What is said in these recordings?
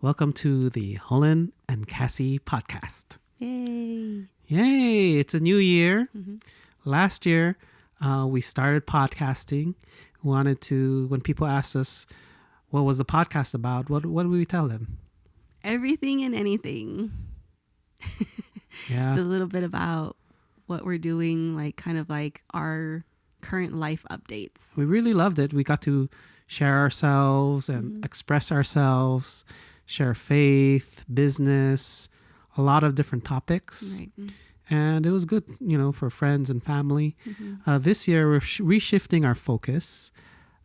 Welcome to the Holan and Cassy podcast. Yay. Yay! It's a new year. Mm-hmm. Last year, we started podcasting. We wanted to, when people asked us, what was the podcast about? What did we tell them? Everything and anything. Yeah. It's a little bit about what we're doing, like kind of like our current life updates. We really loved it. We got to share ourselves and express ourselves, share faith, business, a lot of different topics. Right. And it was good, for friends and family. This year, we're reshifting our focus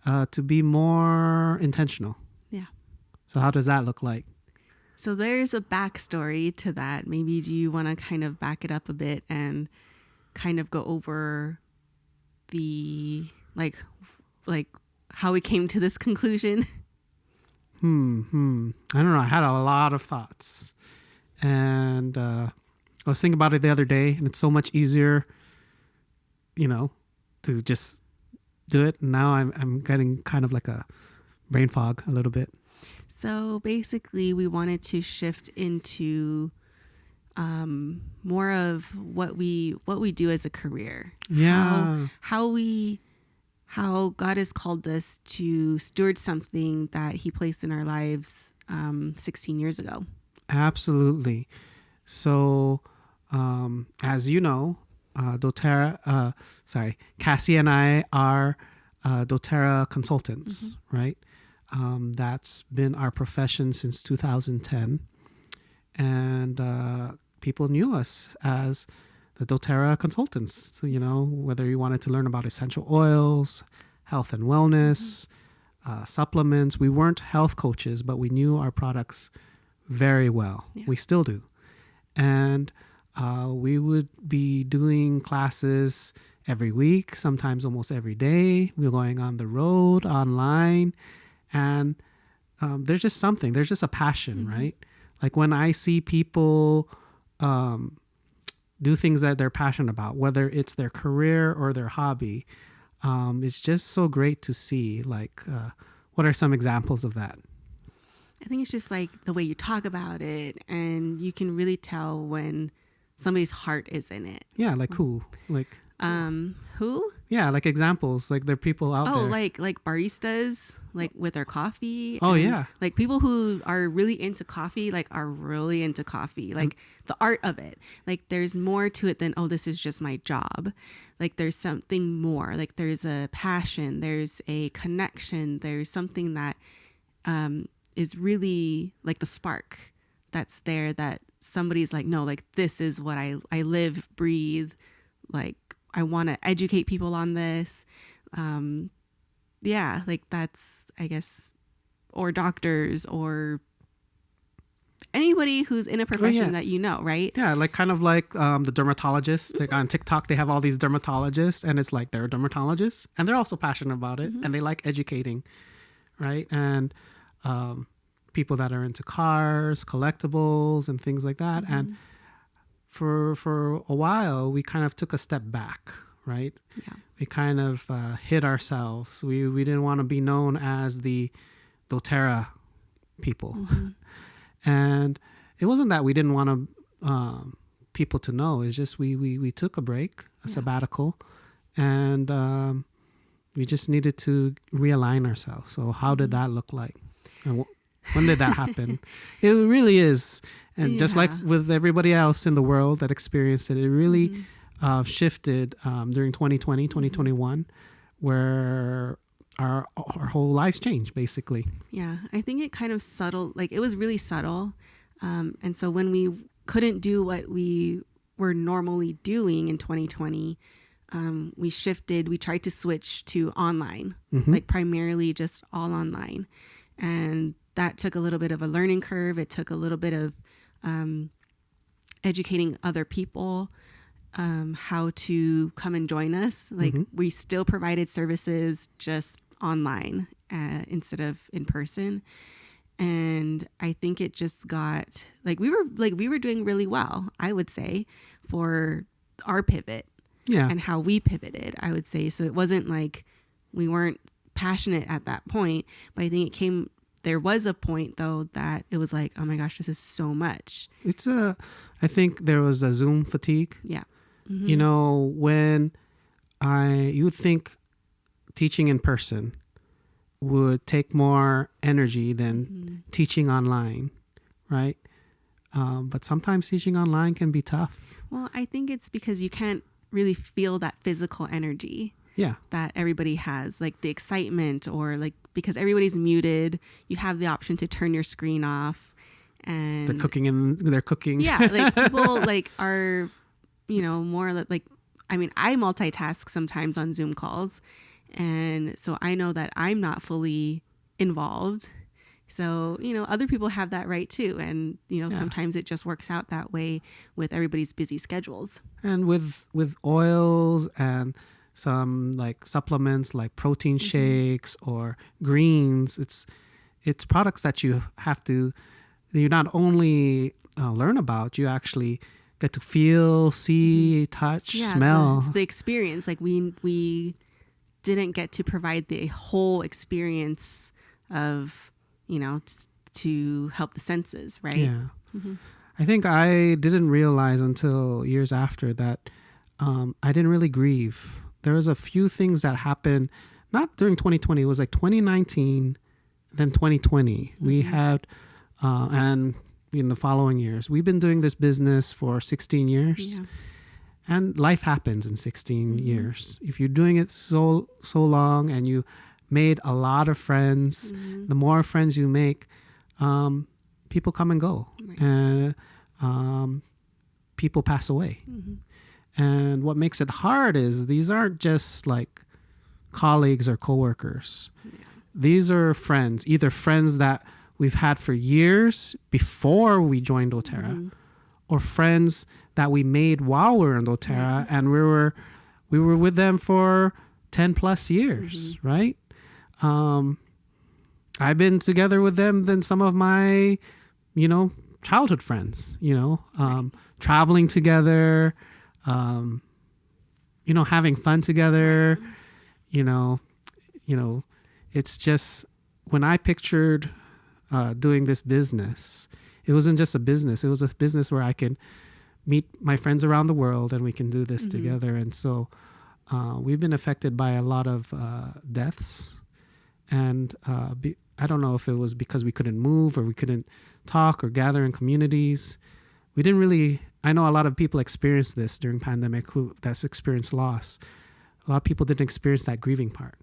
to be more intentional. Yeah. So how does that look like? So there's a backstory to that. Maybe do you want to kind of back it up a bit and kind of go over the like how we came to this conclusion? I don't know. I had a lot of thoughts, and I was thinking about it the other day, and it's so much easier, to just do it. And now I'm getting kind of like a brain fog a little bit. So basically, we wanted to shift into more of what we do as a career. Yeah. How God has called us to steward something that He placed in our lives 16 years ago. Absolutely. So, as you know, Cassy and I are doTERRA consultants, right? That's been our profession since 2010. And people knew us as the doTERRA consultants. So, whether you wanted to learn about essential oils, health and wellness, supplements. We weren't health coaches, but we knew our products very well. Yeah. We still do. And we would be doing classes every week, sometimes almost every day. We were going on the road, online. And there's just a passion, right? Like when I see people do things that they're passionate about, whether it's their career or their hobby, it's just so great to see. Like, what are some examples of that? I think it's just like the way you talk about it, and you can really tell when somebody's heart is in it. Yeah, like who? Like who? Yeah, like examples. Like there are people out there. Oh, like baristas, like with their coffee. Oh, yeah. Like people who are really into coffee, like are really into coffee. Like the art of it. Like there's more to it than, oh, this is just my job. Like there's something more. Like there's a passion. There's a connection. There's something that is really like the spark that's there, that somebody's like, no, like this is what I live, breathe. Like I want to educate people on this. Yeah, like that's, I guess, or doctors or anybody who's in a profession that right? Yeah, like kind of like the dermatologists. Like on TikTok, they have all these dermatologists, and it's like they're dermatologists, and they're also passionate about it, and they like educating, right? And people that are into cars, collectibles, and things like that. And for a while, we kind of took a step back, right? Yeah. We kind of hid ourselves. We didn't want to be known as the doTERRA people. And it wasn't that we didn't want people to know. It's just we took a break, a sabbatical, and we just needed to realign ourselves. So how did that look like? And when did that happen? It really is. And just like with everybody else in the world that experienced it, it really shifted during 2020, 2021, where our whole lives changed, basically. Yeah, I think it kind of it was really subtle. And so when we couldn't do what we were normally doing in 2020, we shifted. We tried to switch to online, like primarily just all online. And that took a little bit of a learning curve. It took a little bit of educating other people how to come and join us. Like we still provided services just online instead of in person. And I think it just got we were doing really well, I would say, for our pivot and how we pivoted, I would say. So it wasn't like we weren't passionate at that point, but I think there was a point though that it was like, oh my gosh, this is so much. I think there was a Zoom fatigue. Yeah. You know, when you would think teaching in person would take more energy than teaching online, right? But sometimes teaching online can be tough. Well, I think it's because you can't really feel that physical energy that everybody has, like the excitement, or like because everybody's muted, you have the option to turn your screen off, and they're cooking. Yeah, like people like are, you know, more like, I mean, I multitask sometimes on Zoom calls, and so I know that I'm not fully involved. So, you know, other people have that right too. And, you know, sometimes it just works out that way with everybody's busy schedules. And with oils and some like supplements like protein shakes or greens, it's products that you not only learn about, you actually get to feel, see, touch, smell. It's the experience. Like we didn't get to provide the whole experience of, you know, to help the senses, right? Yeah. I think I didn't realize until years after that I didn't really grieve. There was a few things that happened, not during 2020. It was like 2019, then 2020. We had, and in the following years, we've been doing this business for 16 years. Yeah. And life happens in 16 years. If you're doing it so long and you made a lot of friends, the more friends you make, people come and go, and people pass away. And what makes it hard is these aren't just like colleagues or coworkers. These are friends, either friends that we've had for years before we joined doTERRA, or friends that we made while we were in doTERRA, and we were with them for 10 plus years, right? I've been together with them than some of my, you know, childhood friends, you know, traveling together, you know, having fun together, you know, it's just, when I pictured doing this business, it wasn't just a business. It was a business where I can meet my friends around the world and we can do this together. And so we've been affected by a lot of deaths. And I don't know if it was because we couldn't move or we couldn't talk or gather in communities. We didn't really, I know a lot of people experienced this during pandemic that's experienced loss. A lot of people didn't experience that grieving part,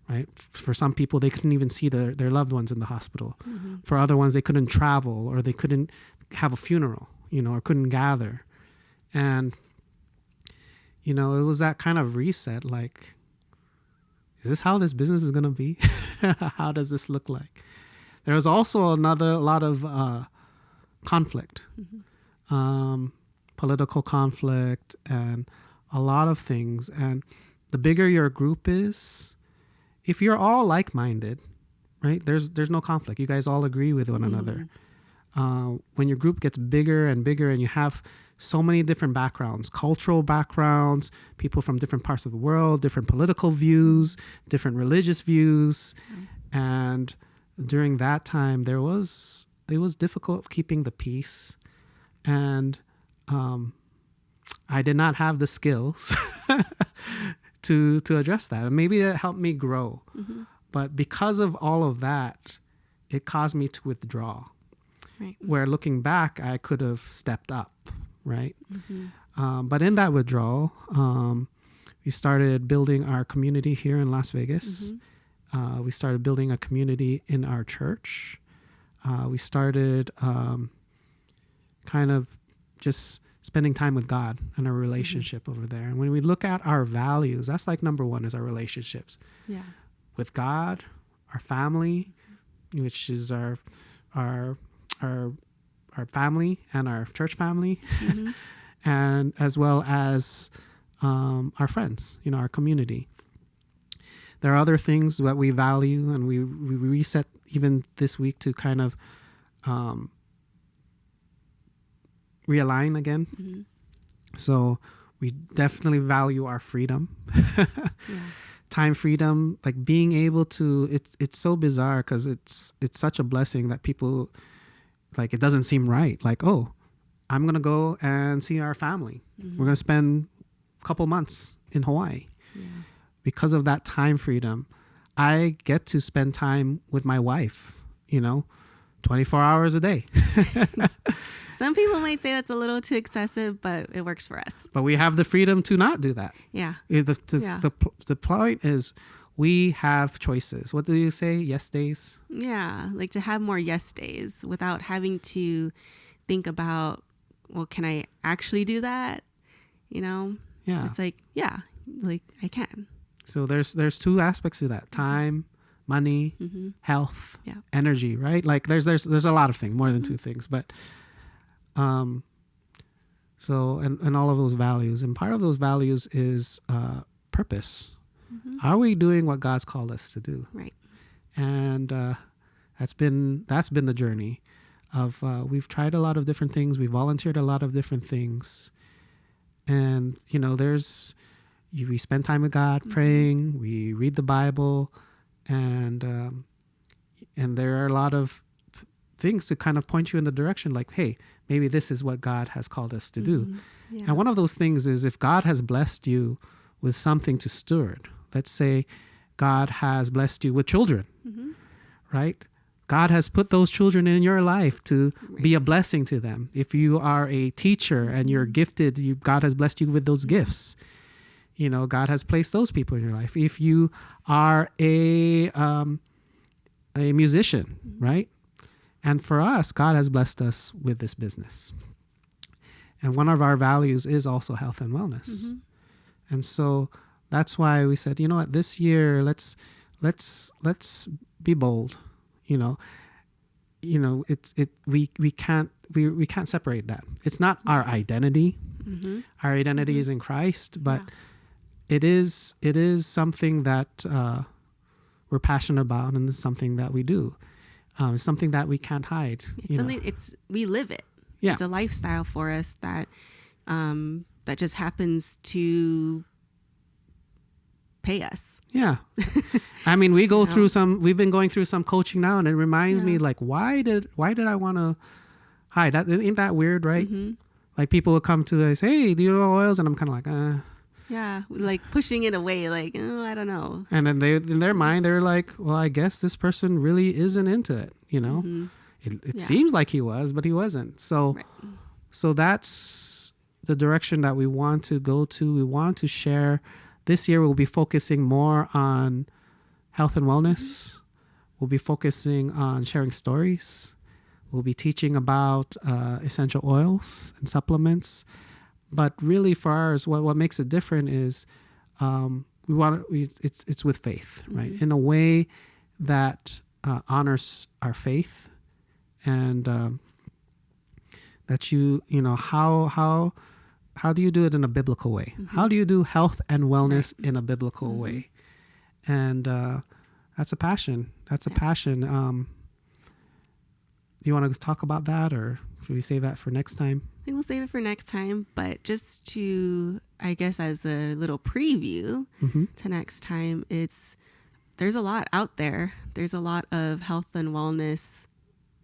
right? For some people, they couldn't even see their loved ones in the hospital. For other ones, they couldn't travel, or they couldn't have a funeral, you know, or couldn't gather. And, you know, it was that kind of reset, like, is this how this business is going to be? How does this look like? There was also a lot of conflict, political conflict, and a lot of things. And the bigger your group is, if you're all like-minded, right, there's no conflict. You guys all agree with one another. When your group gets bigger and bigger and you have so many different backgrounds, cultural backgrounds, people from different parts of the world, different political views, different religious views. And during that time, it was difficult keeping the peace. And I did not have the skills to address that. And maybe that helped me grow. But because of all of that, it caused me to withdraw. Right. Where looking back, I could have stepped up, right? But in that withdrawal, we started building our community here in Las Vegas. We started building a community in our church. We started kind of just spending time with God and our relationship over there. And when we look at our values, that's like number one, is our relationships. Yeah. With God, our family, which is our family and our church family, and as well as our friends, you know, our community. There are other things that we value, and we reset even this week to kind of realign again. So we definitely value our freedom. time freedom, like being able to, it's so bizarre because it's such a blessing that people, like, it doesn't seem right. Like, oh, I'm going to go and see our family. Mm-hmm. We're going to spend a couple months in Hawaii. Yeah. Because of that time freedom, I get to spend time with my wife, 24 hours a day. Some people might say that's a little too excessive, but it works for us. But we have the freedom to not do that. Yeah. The point is we have choices. What do you say? Yes days? Yeah. Like to have more yes days without having to think about, well, can I actually do that? Yeah. It's like, yeah, like I can. So there's two aspects to that: time, money, Mm-hmm. health, Yeah. energy, right? Like there's a lot of things, more than two things, but so and all of those values, and part of those values is purpose. Mm-hmm. Are we doing what God's called us to do? Right. And that's been the journey of we've tried a lot of different things, we volunteered a lot of different things, and we spend time with God, Mm-hmm. praying, we read the Bible, and there are a lot of things to kind of point you in the direction, like, hey, maybe this is what God has called us to do. Mm-hmm. Yeah. And one of those things is, if God has blessed you with something to steward, let's say God has blessed you with children, Mm-hmm. right? God has put those children in your life to Right. be a blessing to them. If you are a teacher and you're gifted, God has blessed you with those gifts. God has placed those people in your life. If you are a musician, right? And for us, God has blessed us with this business. And one of our values is also health and wellness. Mm-hmm. And so that's why we said, you know what, this year, let's be bold. We can't separate that. It's not our identity. Mm-hmm. Our identity Mm-hmm. is in Christ, but Yeah. it is something that we're passionate about, and it's something that we do. It's something that we can't hide. It's something. We live it. Yeah. It's a lifestyle for us that just happens to pay us. Yeah. I mean, we've been going through some coaching now, and it reminds me, like, why did I want to hide that? Ain't that weird, right? Mm-hmm. Like, people would come to us, hey, do you know oils? And I'm kind of like, Yeah, like pushing it away, like, oh, I don't know. And then in their mind, they're like, well, I guess this person really isn't into it. Mm-hmm. It seems like he was, but he wasn't. So, Right. so that's the direction that we want to go to. We want to share. This year, we'll be focusing more on health and wellness. Mm-hmm. We'll be focusing on sharing stories. We'll be teaching about essential oils and supplements. But really, for ours, what makes it different is it's with faith, right? Mm-hmm. In a way that honors our faith, and that how do you do it in a biblical way? Mm-hmm. How do you do health and wellness Right. in a biblical Mm-hmm. way? And that's a passion. That's a passion. Do you want to talk about that, or should we save that for next time? I think we'll save it for next time, but just to, I guess, as a little preview Mm-hmm. to next time, there's a lot out there. There's a lot of health and wellness,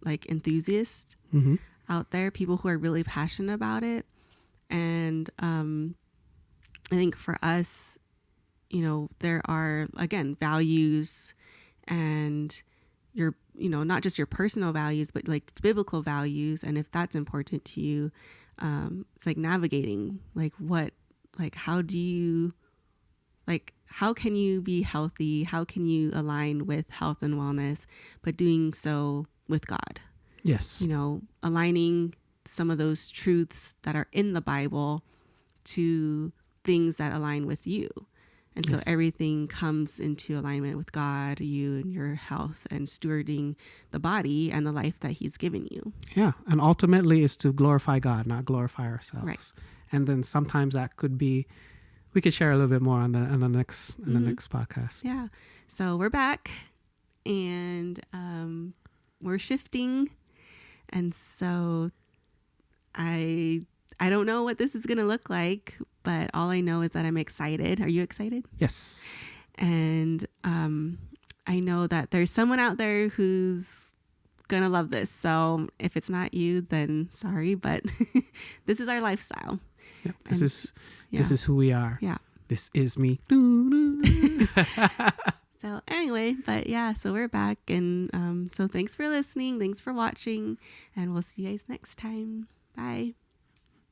like, enthusiasts Mm-hmm. out there, people who are really passionate about it. And I think for us, there are, again, values, and not just your personal values, but like biblical values. And if that's important to you, it's like navigating, how can you be healthy? How can you align with health and wellness, but doing so with God? Yes. Aligning some of those truths that are in the Bible to things that align with you. And so Yes. everything comes into alignment with God, you and your health, and stewarding the body and the life that He's given you. Yeah. And ultimately, it's to glorify God, not glorify ourselves. Right. And then sometimes that could be, we could share a little bit more on the next podcast. Yeah. So we're back, and we're shifting. And so I don't know what this is going to look like, but all I know is that I'm excited. Are you excited? Yes. And I know that there's someone out there who's gonna love this. So if it's not you, then sorry, but this is our lifestyle. Yep. This is who we are. Yeah. This is me. So anyway, but yeah, so we're back. And so thanks for listening. Thanks for watching. And we'll see you guys next time. Bye.